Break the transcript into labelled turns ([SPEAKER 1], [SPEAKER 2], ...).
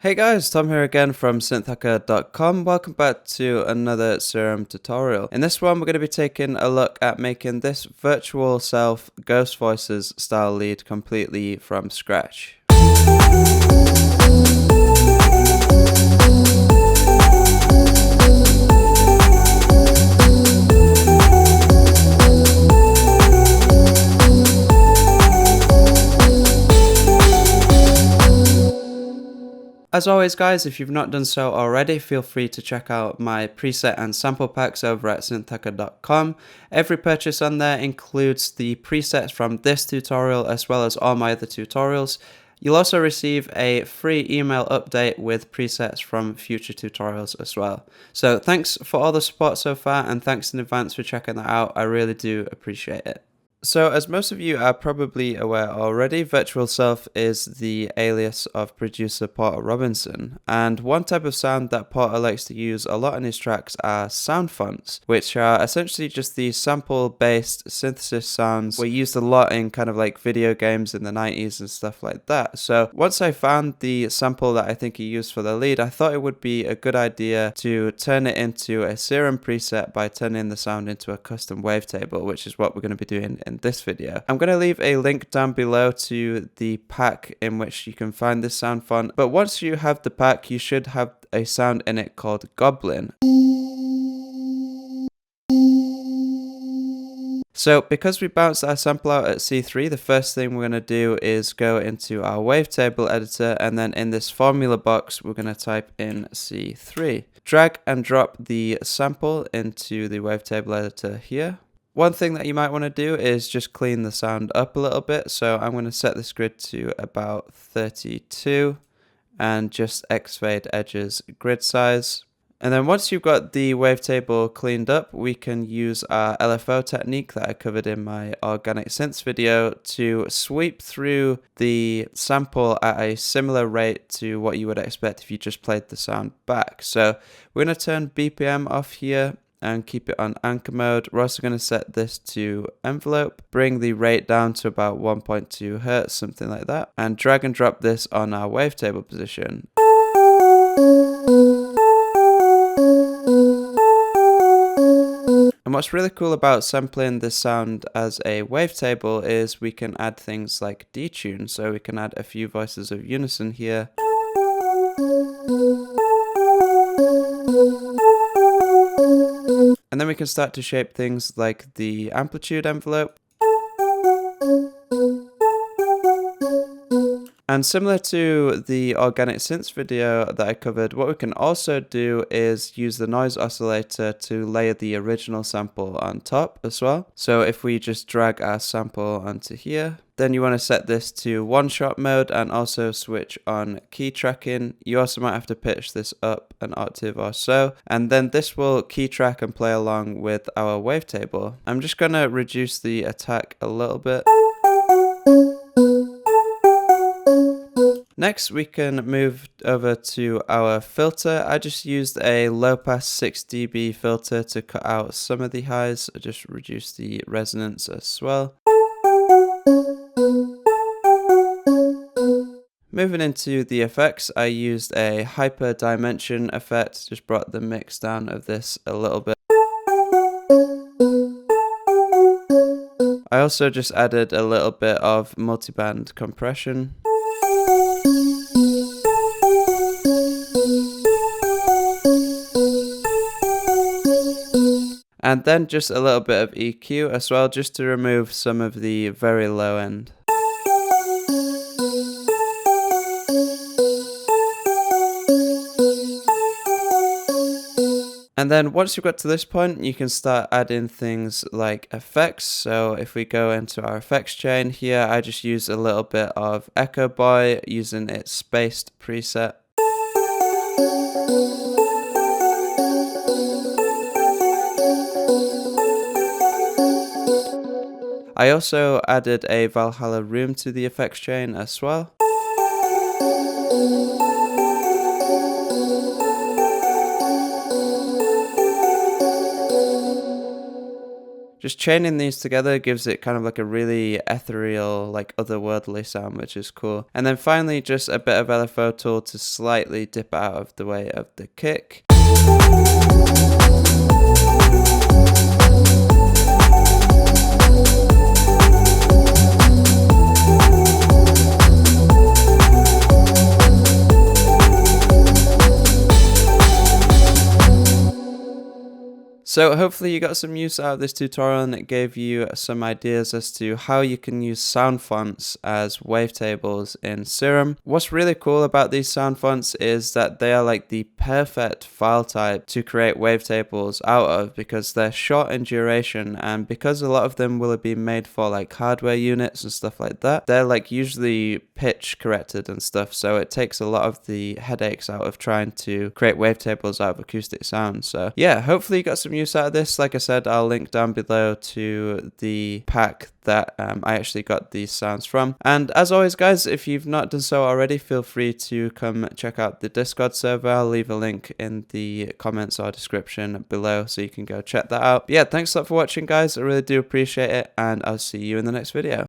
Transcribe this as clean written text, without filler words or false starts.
[SPEAKER 1] Hey guys, Tom here again from synthhacker.com. Welcome back to another Serum tutorial. In this one, we're going to be taking a look at making this virtual self Ghost Voices style lead completely from scratch. As always guys, if you've not done so already, feel free to check out my preset and sample packs over at synthhacker.com. Every purchase on there includes the presets from this tutorial as well as all my other tutorials. You'll also receive a free email update with presets from future tutorials as well. So thanks for all the support so far, and thanks in advance for checking that out. I really do appreciate it. So as most of you are probably aware already, Virtual Self is the alias of producer Porter Robinson, and one type of sound that Porter likes to use a lot in his tracks are Soundfonts, which are essentially just the sample-based synthesis sounds were used a lot in kind of like video games in the 90s and stuff like that. So once I found the sample that I think he used for the lead, I thought it would be a good idea to turn it into a Serum preset by turning the sound into a custom wavetable, which is what we're going to be doing in this video. I'm going to leave a link down below to the pack in which you can find this sound font, but once you have the pack, you should have a sound in it called Goblin. So because we bounced our sample out at C3, the first thing we're going to do is go into our wavetable editor, and then in this formula box we're going to type in C3. Drag and drop the sample into the wavetable editor here. One thing that you might want to do is just clean the sound up a little bit. So I'm going to set this grid to about 32 and just X-fade edges grid size. And then once you've got the wavetable cleaned up, we can use our LFO technique that I covered in my organic synths video to sweep through the sample at a similar rate to what you would expect if you just played the sound back. So we're going to turn BPM off here and keep it on anchor mode. We're also going to set this to envelope, bring the rate down to about 1.2 Hertz, something like that, and drag and drop this on our wavetable position. And what's really cool about sampling this sound as a wavetable is we can add things like detune, so we can add a few voices of unison here. And then we can start to shape things like the amplitude envelope. And similar to the organic synths video that I covered, what we can also do is use the noise oscillator to layer the original sample on top as well. So if we just drag our sample onto here, then you want to set this to one-shot mode and also switch on key tracking. You also might have to pitch this up an octave or so, and then this will key track and play along with our wavetable. I'm just going to reduce the attack a little bit. Next, we can move over to our filter. I just used a low-pass 6 dB filter to cut out some of the highs. I just reduced the resonance as well. Moving into the effects, I used a hyper dimension effect, just brought the mix down of this a little bit. I also just added a little bit of multiband compression. And then just a little bit of EQ as well, just to remove some of the very low end. And then once you've got to this point, you can start adding things like effects. So if we go into our effects chain here, I just use a little bit of Echo Boy using its spaced preset. I also added a Valhalla room to the effects chain as well. just chaining these together gives it kind of like a really ethereal, like otherworldly sound, which is cool. And then finally, just a bit of LFO tool to slightly dip out of the way of the kick. So hopefully you got some use out of this tutorial and it gave you some ideas as to how you can use sound fonts as wavetables in Serum. What's really cool about these sound fonts is that they are like the perfect file type to create wavetables out of, because they're short in duration, and because a lot of them will be made for like hardware units and stuff like that, they're like usually pitch corrected and stuff, so it takes a lot of the headaches out of trying to create wavetables out of acoustic sounds. So yeah, hopefully you got some use out of this. Like I said, I'll link down below to the pack that I actually got these sounds from. And as always guys, if you've not done so already, feel free to come check out the Discord server. I'll leave a link in the comments or description below so you can go check that out. But yeah, thanks a lot for watching guys, I really do appreciate it, and I'll see you in the next video.